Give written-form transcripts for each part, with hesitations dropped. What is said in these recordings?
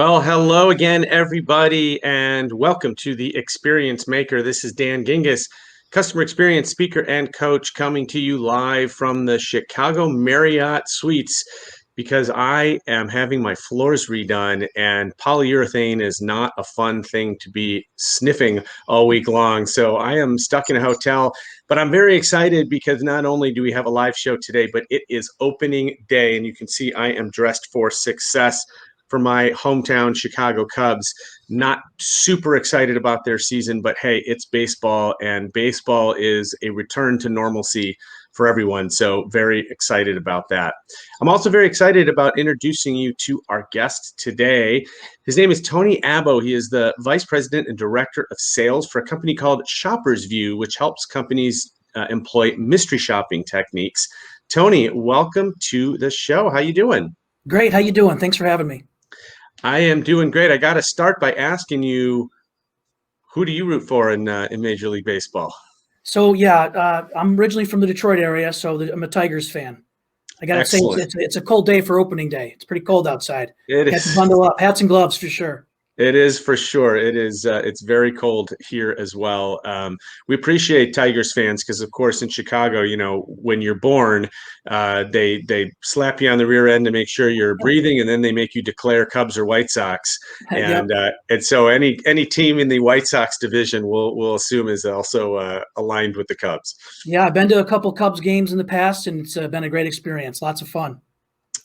Well, hello again, everybody, and welcome to the Experience Maker. This is Dan Gingiss, customer experience speaker and coach, coming to you live from the Chicago Marriott Suites because I am having my floors redone, and polyurethane is not a fun thing to be sniffing all week long. So I am stuck in a hotel, but I'm very excited because not only do we have a live show today, but it is opening day, and you can see I am dressed for success for my hometown Chicago Cubs. Not super excited about their season, but hey, it's baseball, and baseball is a return to normalcy for everyone. So very excited about that. I'm also very excited about introducing you to our guest today. His name is Tony Abbo. He is the Vice President and Director of Sales for a company called Shoppers View, which helps companies employ mystery shopping techniques. Tony, welcome to the show. How you doing? Great. How you doing? Thanks for having me. I am doing great. I got to start by asking you, who do you root for in Major League Baseball? I'm originally from the Detroit area, so I'm a Tigers fan. I got to say, Excellent. it's a cold day for opening day. It's pretty cold outside. It Got to is. bundle up, hats and gloves for sure. It is for sure. It is. It's very cold here as well. We appreciate Tigers fans because, of course, in Chicago, when you're born, they slap you on the rear end to make sure you're breathing, and then they make you declare Cubs or White Sox. Yep. And so any team in the White Sox division, we'll assume is also aligned with the Cubs. Yeah, I've been to a couple Cubs games in the past, and it's been a great experience. Lots of fun.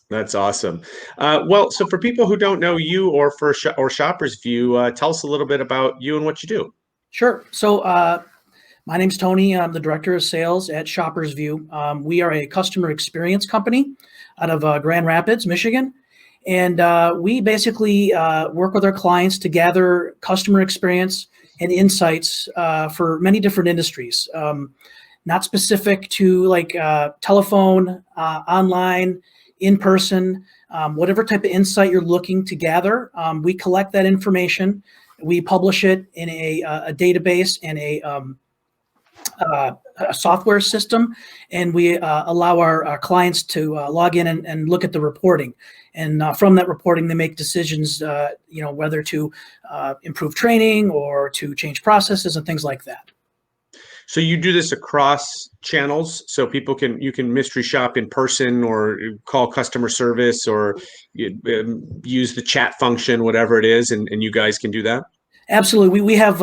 That's awesome. So for people who don't know you or or Shoppers View, tell us a little bit about you and what you do. Sure. My name's Tony. I'm the Director of Sales at Shoppers View. We are a customer experience company out of Grand Rapids, Michigan. And we basically work with our clients to gather customer experience and insights for many different industries, not specific to like telephone, online, in person, whatever type of insight you're looking to gather. We collect that information. We publish it in a database and a software system, and we allow our clients to log in and look at the reporting. And from that reporting, they make decisions, whether to improve training or to change processes and things like that. So you do this across channels, so you can mystery shop in person or call customer service or use the chat function, whatever it is, and you guys can do that? Absolutely. We have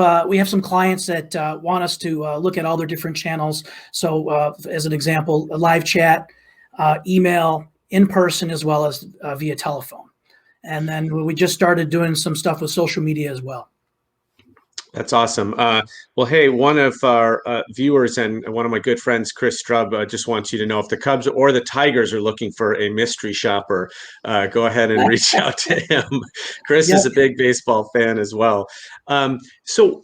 some clients that want us to look at all their different channels. So as an example, a live chat, email, in person, as well as via telephone. And then we just started doing some stuff with social media as well. That's awesome. Well, hey, one of our viewers and one of my good friends, Chris Strub, just wants you to know if the Cubs or the Tigers are looking for a mystery shopper, go ahead and reach out to him. Chris is a big baseball fan as well. So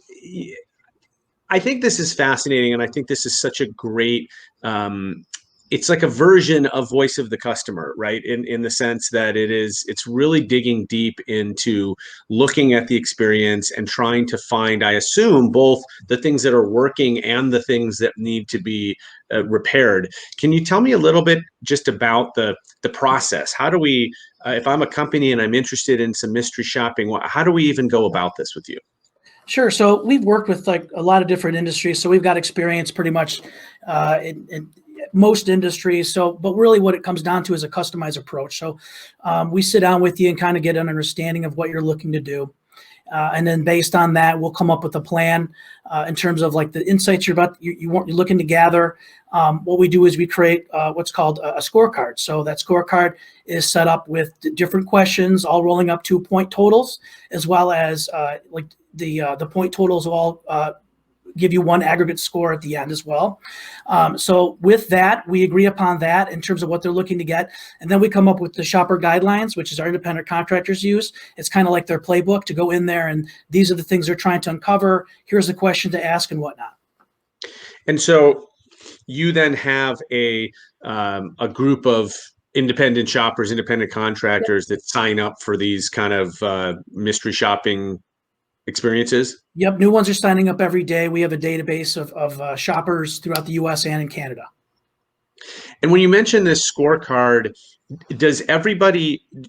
I think this is fascinating, and I think this is such a great it's like a version of voice of the customer, right? In the sense that it's really digging deep into looking at the experience and trying to find, I assume, both the things that are working and the things that need to be repaired. Can you tell me a little bit just about the process? How do we, if I'm a company and I'm interested in some mystery shopping, how do we even go about this with you? Sure. So we've worked with like a lot of different industries. So we've got experience pretty much in most industries. But really what it comes down to is a customized approach. So we sit down with you and kind of get an understanding of what you're looking to do. And then based on that, we'll come up with a plan in terms of like the insights you're looking to gather. What we do is we create what's called a scorecard. So that scorecard is set up with different questions, all rolling up to point totals, as well as the point totals all give you one aggregate score at the end as well. So with that, we agree upon that in terms of what they're looking to get. And then we come up with the shopper guidelines, which is our independent contractors use. It's kind of like their playbook to go in there, and these are the things they're trying to uncover. Here's the question to ask and whatnot. And so you then have a group of independent shoppers, independent contractors that sign up for these kind of mystery shopping experiences? Yep, new ones are signing up every day. We have a database of shoppers throughout the U.S. and in Canada. And when you mention this scorecard, do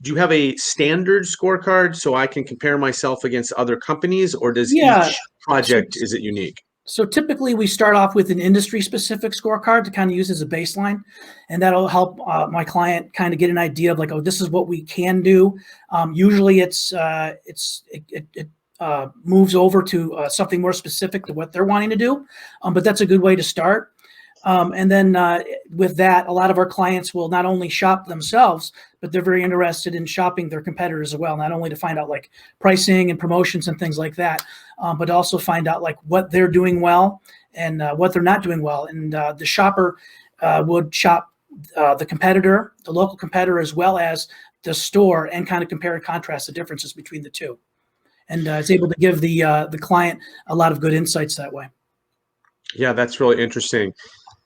you have a standard scorecard so I can compare myself against other companies, or does Yeah. each So, project, is it unique? so typically we start off with an industry specific scorecard to kind of use as a baseline, and that'll help my client kind of get an idea of like, oh, this is what we can do. Usually it moves over to something more specific to what they're wanting to do, but that's a good way to start. And then with that, a lot of our clients will not only shop themselves, but they're very interested in shopping their competitors as well, not only to find out like pricing and promotions and things like that, but also find out like what they're doing well and what they're not doing well. And the shopper would shop the competitor, the local competitor, as well as the store, and kind of compare and contrast the differences between the two. And it's able to give the client a lot of good insights that way. Yeah, that's really interesting.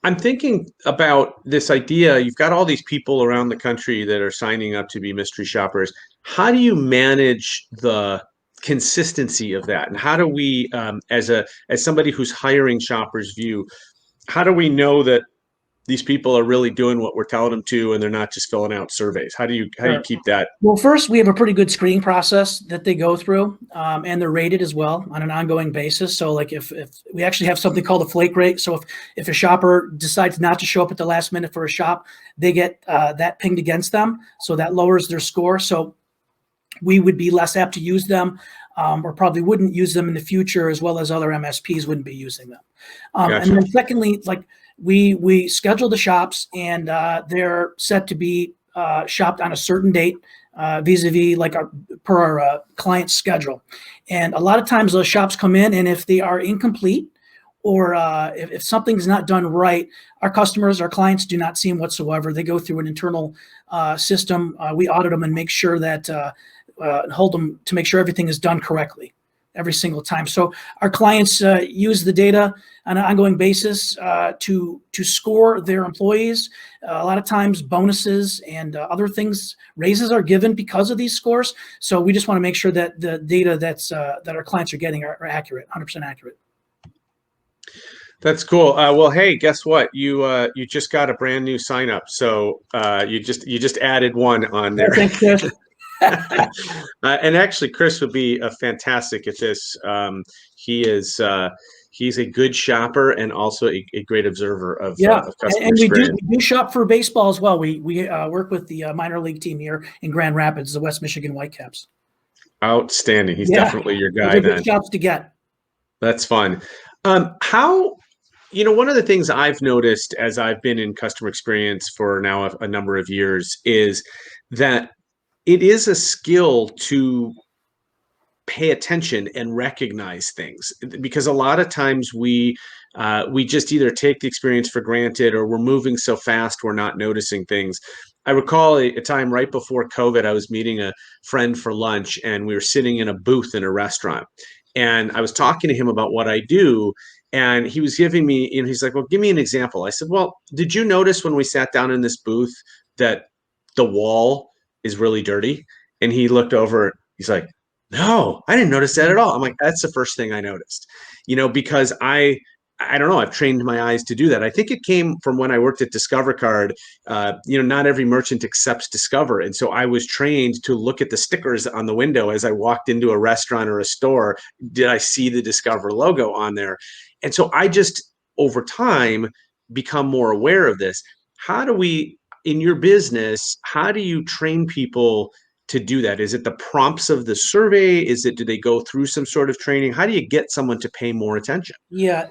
I'm thinking about this idea. You've got all these people around the country that are signing up to be mystery shoppers. How do you manage the consistency of that? And how do we, as somebody who's hiring shoppers view, how do we know that these people are really doing what we're telling them to, and they're not just filling out surveys? How do you keep that? Well, first, we have a pretty good screening process that they go through, and they're rated as well on an ongoing basis. So, like if we actually have something called a flake rate. So if a shopper decides not to show up at the last minute for a shop, they get that pinged against them. So that lowers their score. So we would be less apt to use them, or probably wouldn't use them in the future, as well as other MSPs wouldn't be using them. Gotcha. And then secondly, like we schedule the shops, and they're set to be shopped on a certain date, vis-a-vis like per our client's schedule. And a lot of times those shops come in, and if they are incomplete, or if something's not done right, our customers, our clients do not see them whatsoever. They go through an internal system. We audit them and make sure that hold them to make sure everything is done correctly every single time. So our clients use the data on an ongoing basis to score their employees. A lot of times bonuses and other things, raises are given because of these scores. So we just want to make sure that the data that our clients are getting are accurate, 100% accurate. That's cool. Well, hey, guess what? You just got a brand new sign up. So you just added one on there. Thanks, Chris. And actually, Chris would be fantastic at this. He's a good shopper and also a great observer of customer and experience. we do shop for baseball as well. We work with the minor league team here in Grand Rapids, the West Michigan Whitecaps. Outstanding. He's definitely your guy. Those are good shops to get. That's fun. One of the things I've noticed as I've been in customer experience for now a number of years is that it is a skill to pay attention and recognize things, because a lot of times we just either take the experience for granted, or we're moving so fast we're not noticing things. I recall a time right before COVID, I was meeting a friend for lunch, and we were sitting in a booth in a restaurant, and I was talking to him about what I do. And he was giving me, he's like, well, give me an example. I said, well, did you notice when we sat down in this booth that the wall is really dirty? And he looked over, he's like, no, I didn't notice that at all. I'm like, that's the first thing I noticed, because I don't know, I've trained my eyes to do that. I think it came from when I worked at Discover Card. Not every merchant accepts Discover. And so I was trained to look at the stickers on the window as I walked into a restaurant or a store. Did I see the Discover logo on there? And so I just, over time, become more aware of this. How do we, in your business, how do you train people to do that? Is it the prompts of the survey? Do they go through some sort of training? How do you get someone to pay more attention? Yeah,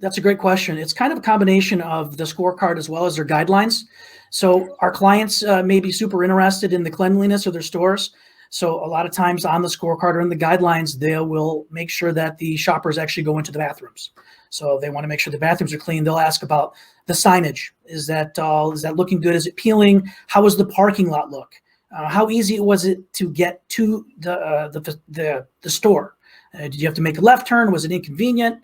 that's a great question. It's kind of a combination of the scorecard as well as their guidelines. So our clients may be super interested in the cleanliness of their stores. So a lot of times on the scorecard or in the guidelines, they will make sure that the shoppers actually go into the bathrooms. So they want to make sure the bathrooms are clean. They'll ask about the signage. Is that looking good? Is it peeling? How does the parking lot look? How easy was it to get to the store? Did you have to make a left turn? Was it inconvenient?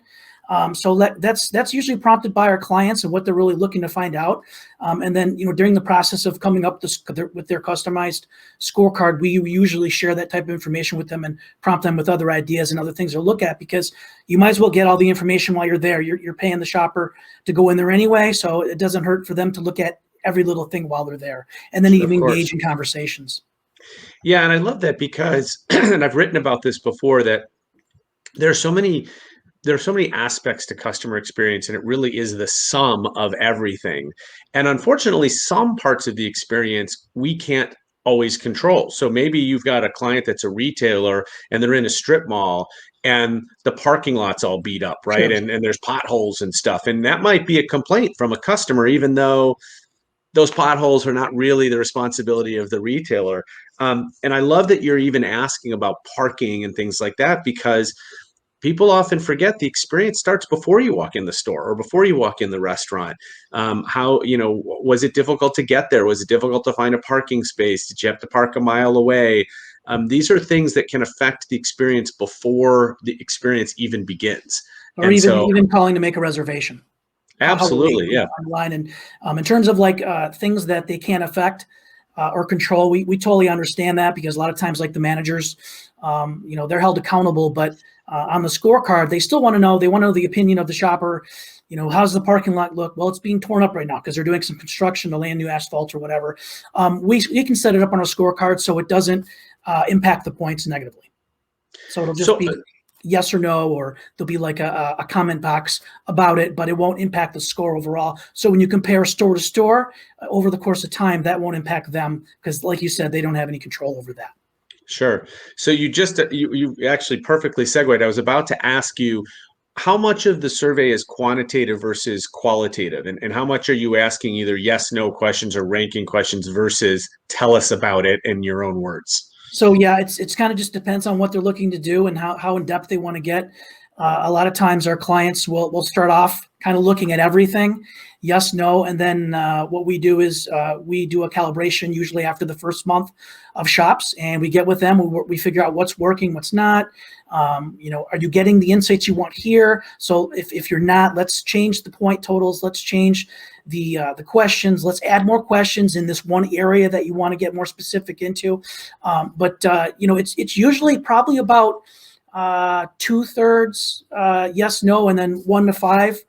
So that's usually prompted by our clients and what they're really looking to find out. And then, during the process of coming up with their customized scorecard, we usually share that type of information with them and prompt them with other ideas and other things to look at, because you might as well get all the information while you're there. You're paying the shopper to go in there anyway, so it doesn't hurt for them to look at every little thing while they're there, and then even engage in conversations. Yeah, and I love that because, and I've written about this before, that there are so many aspects to customer experience, and it really is the sum of everything. And unfortunately, some parts of the experience we can't always control. So maybe you've got a client that's a retailer and they're in a strip mall and the parking lot's all beat up, right? Sure. And there's potholes and stuff. And that might be a complaint from a customer, even though those potholes are not really the responsibility of the retailer. And I love that you're even asking about parking and things like that, because people often forget the experience starts before you walk in the store or before you walk in the restaurant. Was it difficult to get there? Was it difficult to find a parking space? Did you have to park a mile away? These are things that can affect the experience before the experience even begins. Or And even calling to make a reservation. Absolutely, yeah. Online. And in terms of things that they can't affect or control, we totally understand that, because a lot of times, like the managers, they're held accountable, but on the scorecard, they still want to know. They want to know the opinion of the shopper. How's the parking lot look? Well, it's being torn up right now because they're doing some construction to lay new asphalt or whatever. We can set it up on our scorecard so it doesn't impact the points negatively. So it'll just be yes or no, or there'll be like a comment box about it, but it won't impact the score overall. So when you compare store to store over the course of time, that won't impact them, because like you said, they don't have any control over that. Sure. So you actually perfectly segued. I was about to ask you, how much of the survey is quantitative versus qualitative? And how much are you asking either yes, no questions or ranking questions versus tell us about it in your own words? So yeah, it's kind of just depends on what they're looking to do and how in depth they want to get. A lot of times our clients will start off kind of looking at everything, yes, no, and then what we do is we do a calibration usually after the first month of shops, and we get with them. We figure out what's working, what's not. Are you getting the insights you want here? So if you're not, let's change the point totals. Let's change the questions. Let's add more questions in this one area that you want to get more specific into. It's usually probably about 2/3 yes, no, and then 1 to 5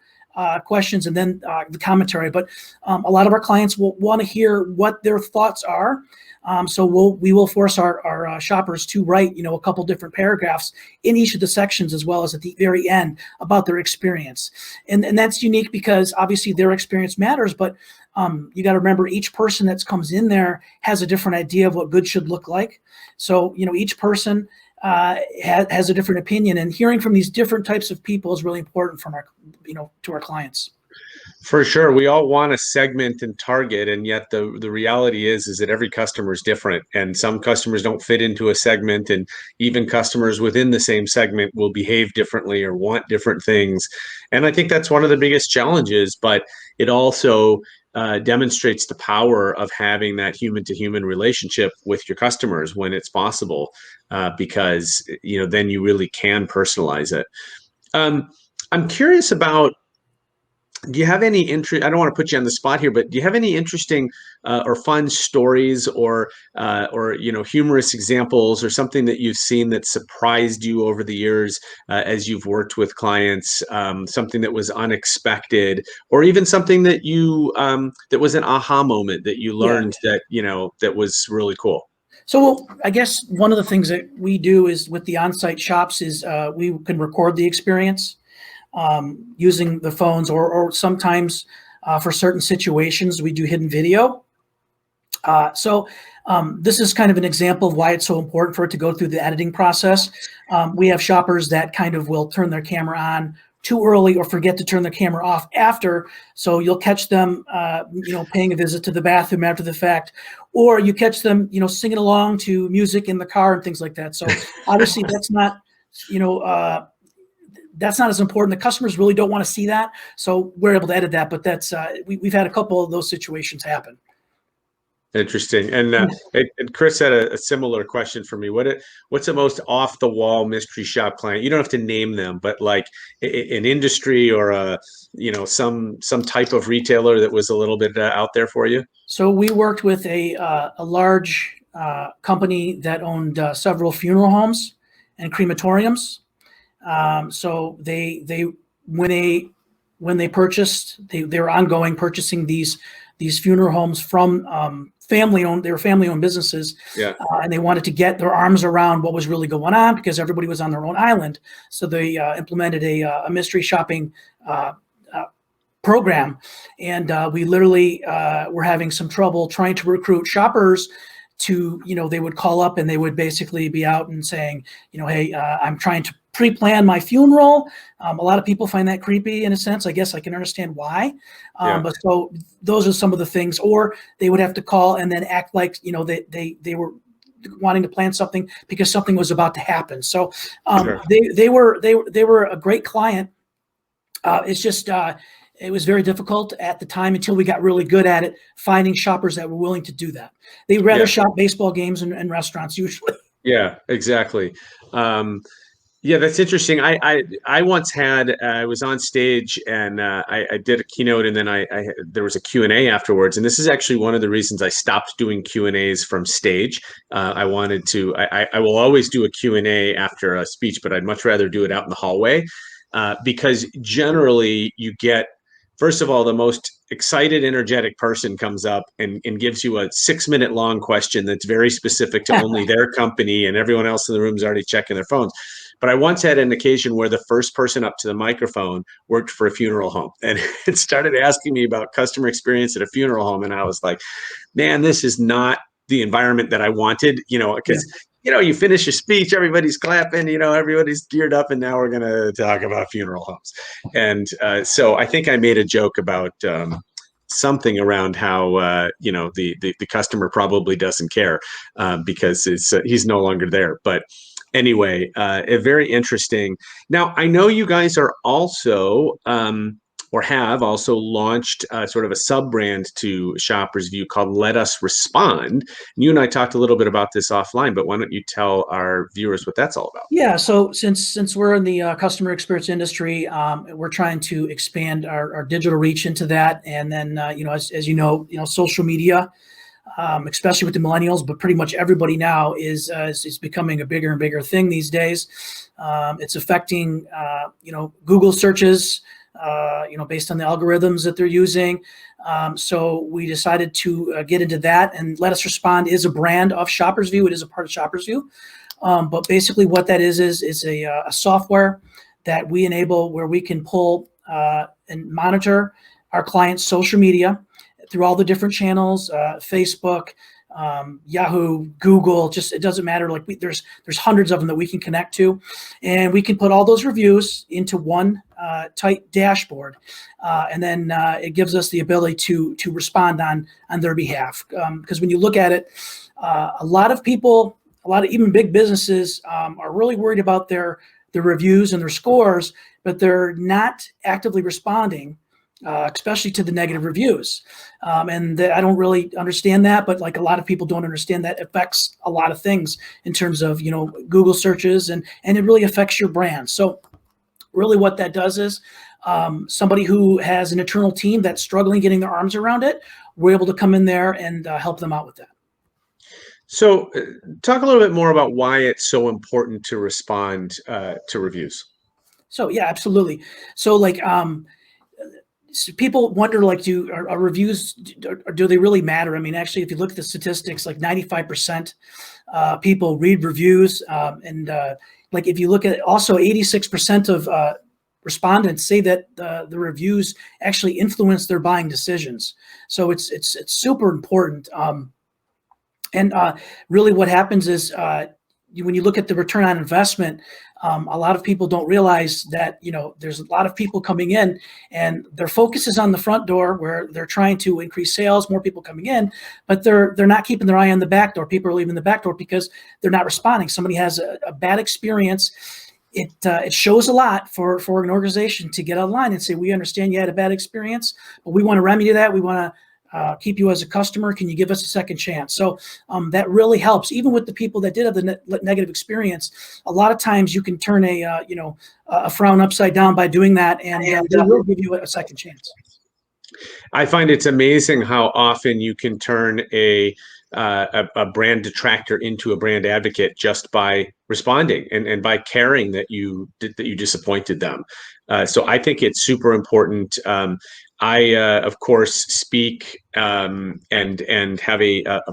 questions, and then the commentary. But a lot of our clients will want to hear what their thoughts are. So we will force our shoppers to write, a couple different paragraphs in each of the sections, as well as at the very end, about their experience. And that's unique because obviously their experience matters, but you got to remember each person that comes in there has a different idea of what good should look like. So, each person has a different opinion, and hearing from these different types of people is really important from to our clients. For sure. We all want to segment and target, and yet the reality is that every customer is different, and some customers don't fit into a segment, and even customers within the same segment will behave differently or want different things. And I think that's one of the biggest challenges, but it also demonstrates the power of having that human to human relationship with your customers when it's possible, because then you really can personalize it. I'm curious about, do you have any interest? I don't want to put you on the spot here, but do you have any interesting or fun stories or humorous examples or something that you've seen that surprised you over the years as you've worked with clients? Something that was unexpected, or even something that you that was an aha moment that you learned that was really cool. So I guess one of the things that we do is with the on-site shops is we can record the experience using the phones, or sometimes for certain situations, we do hidden video. So this is kind of an example of why it's so important for it to go through the editing process. We have shoppers that kind of will turn their camera on too early or forget to turn their camera off after. So you'll catch them, paying a visit to the bathroom after the fact, or you catch them, singing along to music in the car and things like that. So obviously that's not, that's not as important. The customers really don't want to see that, so we're able to edit that. But that's we've had a couple of those situations happen. Interesting. And Chris had a similar question for me. What's the most off the wall mystery shop client? You don't have to name them, but like an industry or some type of retailer that was a little bit out there for you. So we worked with a large company that owned several funeral homes and crematoriums. So they when they purchased, they were ongoing purchasing these funeral homes from family-owned. They were family-owned businesses, Yeah. and they wanted to get their arms around what was really going on because everybody was on their own island. So they implemented a mystery shopping program, and we literally were having some trouble trying to recruit shoppers to, they would call up and they would basically be out and saying, hey, I'm trying to pre-plan my funeral. A lot of people find that creepy in a sense. I guess I can understand why. But so those are some of the things. Or they would have to call and then act like, they were wanting to plan something because something was about to happen. So Sure. they were a great client. It's just it was very difficult at the time until we got really good at it, finding shoppers that were willing to do that. They'd rather shop baseball games and restaurants usually. Yeah, exactly. Yeah, that's interesting. I once had I was on stage and I did a keynote, and then there was a Q&A afterwards. And this is actually one of the reasons I stopped doing Q&As from stage. I wanted to. I will always do a Q&A after a speech, but I'd much rather do it out in the hallway because generally you get. First of all, the most excited, energetic person comes up and gives you a 6-minute long question that's very specific to only their company, and everyone else in the room is already checking their phones. But I once had an occasion where the first person up to the microphone worked for a funeral home, and it started asking me about customer experience at a funeral home. And I was like, man, this is not the environment that I wanted, because you finish your speech, everybody's clapping, everybody's geared up, and now we're going to talk about funeral homes. And so I think I made a joke about something around how, the customer probably doesn't care because he's no longer there. But anyway, very interesting. Now, I know you guys are also or have also launched sort of a sub-brand to Shoppers View called Let Us Respond. And you and I talked a little bit about this offline, but why don't you tell our viewers what that's all about? Yeah, so since we're in the customer experience industry, we're trying to expand our digital reach into that, and then as you know, social media, especially with the millennials, but pretty much everybody now is becoming a bigger and bigger thing these days. It's affecting Google searches. Based on the algorithms that they're using. So we decided to get into that, and Let Us Respond is a brand of Shoppers View. It is a part of Shoppers View. But basically what that is a software that we enable where we can pull and monitor our clients' social media through all the different channels, Facebook, Yahoo, Google, it doesn't matter. Like there's hundreds of them that we can connect to, and we can put all those reviews into one tight dashboard, and then it gives us the ability to respond on their behalf. Because when you look at it, a lot of people, even big businesses, are really worried about their reviews and their scores, but they're not actively responding. Especially to the negative reviews. And I don't really understand that, but like a lot of people don't understand that affects a lot of things in terms of, Google searches, and it really affects your brand. So really what that does is somebody who has an internal team that's struggling getting their arms around it, we're able to come in there and help them out with that. So talk a little bit more about why it's so important to respond to reviews. So yeah, absolutely. So like, so people wonder, like, are reviews, do they really matter? I mean, actually, if you look at the statistics, like 95% people read reviews. And like, if you look at also 86% of respondents say that the reviews actually influence their buying decisions. So it's super important. And really what happens is when you look at the return on investment, a lot of people don't realize that, there's a lot of people coming in and their focus is on the front door where they're trying to increase sales, more people coming in, but they're not keeping their eye on the back door. People are leaving the back door because they're not responding. Somebody has a bad experience. It shows a lot for an organization to get online and say, we understand you had a bad experience, but we want to remedy that. We want keep you as a customer? Can you give us a second chance? So that really helps. Even with the people that did have the negative experience, a lot of times you can turn a frown upside down by doing that, and they will give you a second chance. I find it's amazing how often you can turn a brand detractor into a brand advocate just by responding and by caring that you disappointed them. So I think it's super important. I of course speak and have a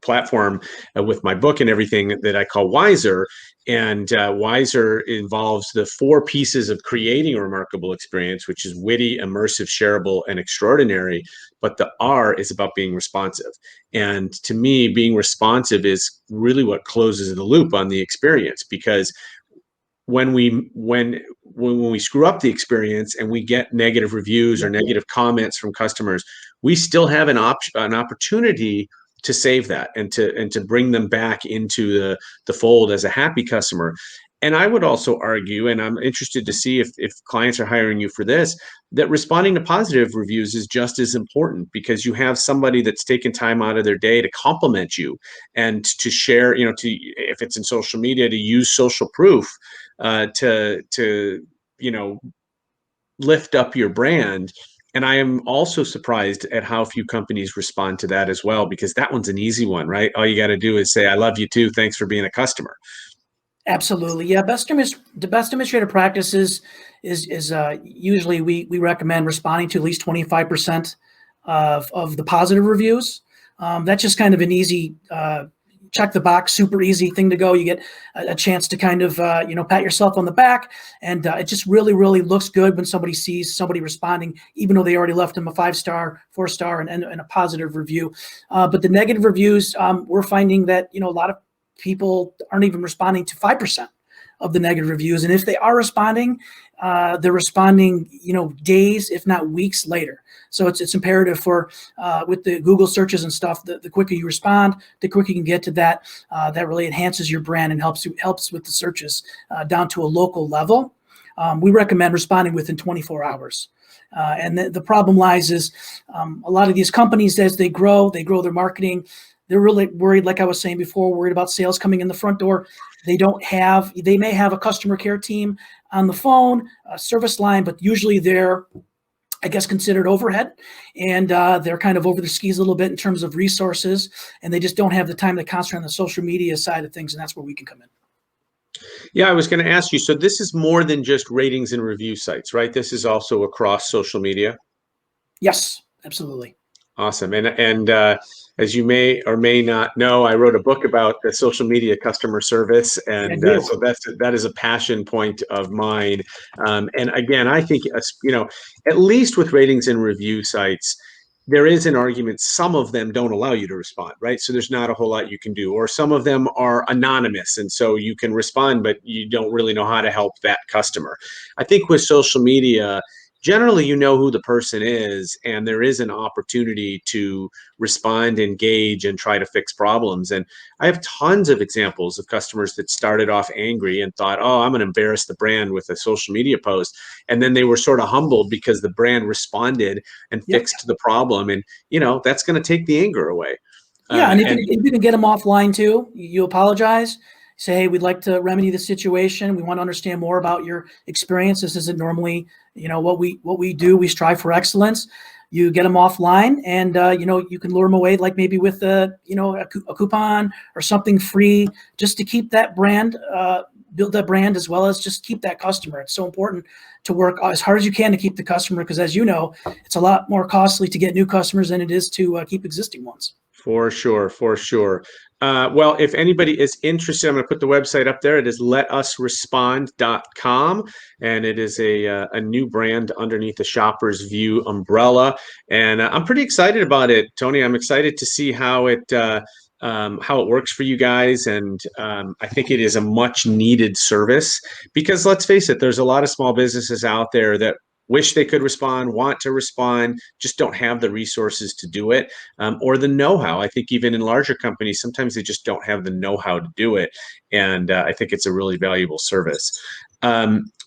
platform with my book and everything that I call Wiser. And Wiser involves the four pieces of creating a remarkable experience, which is witty, immersive, shareable, and extraordinary. But the R is about being responsive. And to me, being responsive is really what closes the loop on the experience, because when we screw up the experience and we get negative reviews or negative comments from customers, we still have an opportunity to save that and to bring them back into the fold as a happy customer. And I would also argue, and I'm interested to see if clients are hiring you for this, that responding to positive reviews is just as important, because you have somebody that's taken time out of their day to compliment you and to share, if it's in social media, to use social proof to lift up your brand. And I am also surprised at how few companies respond to that as well, because that one's an easy one, right? All you got to do is say, I love you too. Thanks for being a customer. Absolutely. Yeah. The best administrative practices is usually we recommend responding to at least 25% of the positive reviews. That's just kind of an easy check the box, super easy thing to go. You get a chance to kind of, pat yourself on the back. And it just really, really looks good when somebody sees somebody responding, even though they already left them a 5-star, 4-star, and a positive review. But the negative reviews, we're finding that, a lot of people aren't even responding to 5% of the negative reviews. And if they are responding, they're responding, days, if not weeks later. So it's imperative for with the Google searches and stuff, the quicker you respond, the quicker you can get to that. That really enhances your brand and helps with the searches down to a local level. We recommend responding within 24 hours. And the problem lies is a lot of these companies, as they grow their marketing. They're really worried, like I was saying before, worried about sales coming in the front door. They may have a customer care team on the phone, a service line, but usually they're, I guess, considered overhead, and they're kind of over their skis a little bit in terms of resources, and they just don't have the time to concentrate on the social media side of things, and that's where we can come in. Yeah, I was going to ask you, so this is more than just ratings and review sites, right? This is also across social media? Yes, absolutely. Awesome. And as you may or may not know, I wrote a book about the social media customer service, and so that is a passion point of mine. And again, I think at least with ratings and review sites, there is an argument. Some of them don't allow you to respond, right? So there's not a whole lot you can do, or some of them are anonymous, and so you can respond, but you don't really know how to help that customer. I think with social media, generally, who the person is, and there is an opportunity to respond, engage, and try to fix problems. And I have tons of examples of customers that started off angry and thought, oh, I'm going to embarrass the brand with a social media post. And then they were sort of humbled because the brand responded and fixed the problem. And, that's going to take the anger away. Yeah, and if you can get them offline too, you apologize. Say, hey, we'd like to remedy the situation. We want to understand more about your experience. This isn't normally, what we do. We strive for excellence. You get them offline, and you can lure them away, like maybe with a coupon or something free, just to keep that brand, build that brand, as well as just keep that customer. It's so important to work as hard as you can to keep the customer, because as you know, it's a lot more costly to get new customers than it is to keep existing ones. For sure. Well, if anybody is interested, I'm going to put the website up there. It is letusrespond.com, and it is a new brand underneath the Shopper's View umbrella. And I'm pretty excited about it, Tony. I'm excited to see how it works for you guys. And I think it is a much needed service, because let's face it, there's a lot of small businesses out there that wish they could respond, want to respond, just don't have the resources to do it, or the know-how. I think even in larger companies, sometimes they just don't have the know-how to do it. And I think it's a really valuable service.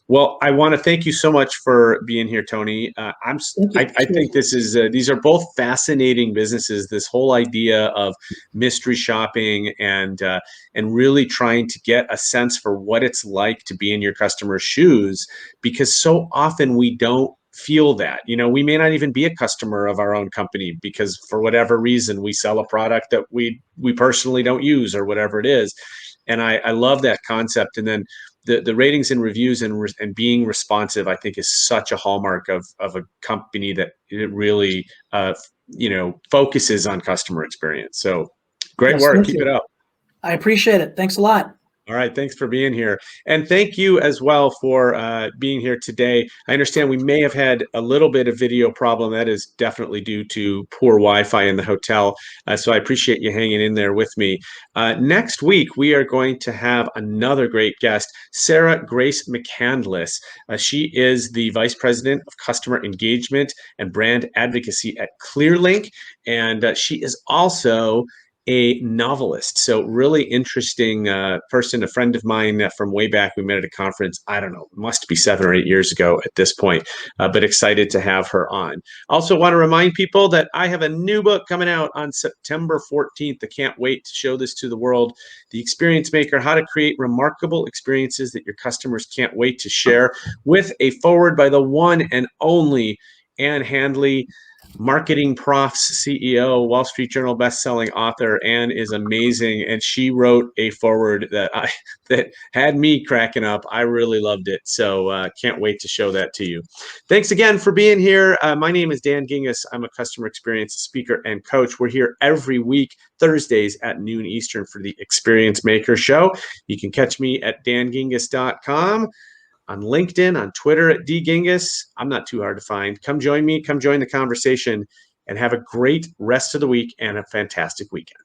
Well, I want to thank you so much for being here, Tony. Thank you. I think these are both fascinating businesses. This whole idea of mystery shopping and really trying to get a sense for what it's like to be in your customer's shoes, because so often we don't feel that. We may not even be a customer of our own company because for whatever reason we sell a product that we personally don't use or whatever it is. And I love that concept. And then the ratings and reviews and being responsive, I think, is such a hallmark of a company that it really focuses on customer experience. So great Yes, work. thank Keep it you. up. I appreciate it. Thanks a lot. All right. Thanks for being here. And thank you as well for being here today. I understand we may have had a little bit of video problem. That is definitely due to poor Wi-Fi in the hotel. So I appreciate you hanging in there with me. Next week, we are going to have another great guest, Sarah Grace McCandless. She is the Vice President of Customer Engagement and Brand Advocacy at ClearLink. And she is also a novelist. So really interesting person, a friend of mine from way back. We met at a conference, I don't know, must be 7 or 8 years ago at this point, but excited to have her on. Also want to remind people that I have a new book coming out on September 14th. I can't wait to show this to the world. The Experience Maker, How to Create Remarkable Experiences That Your Customers Can't Wait to Share, with a foreword by the one and only Ann Handley, marketing profs CEO, Wall Street Journal best-selling author. Anne is amazing, and she wrote a foreword that had me cracking up. I really loved it, so can't wait to show that to you. Thanks again for being here. My name is Dan Gingiss. I'm a customer experience speaker and coach. We're here every week, Thursdays at noon Eastern, for the Experience Maker Show. You can catch me at dangingiss.com. on LinkedIn, on Twitter at dgingiss. I'm not too hard to find. Come join me, come join the conversation, and have a great rest of the week and a fantastic weekend.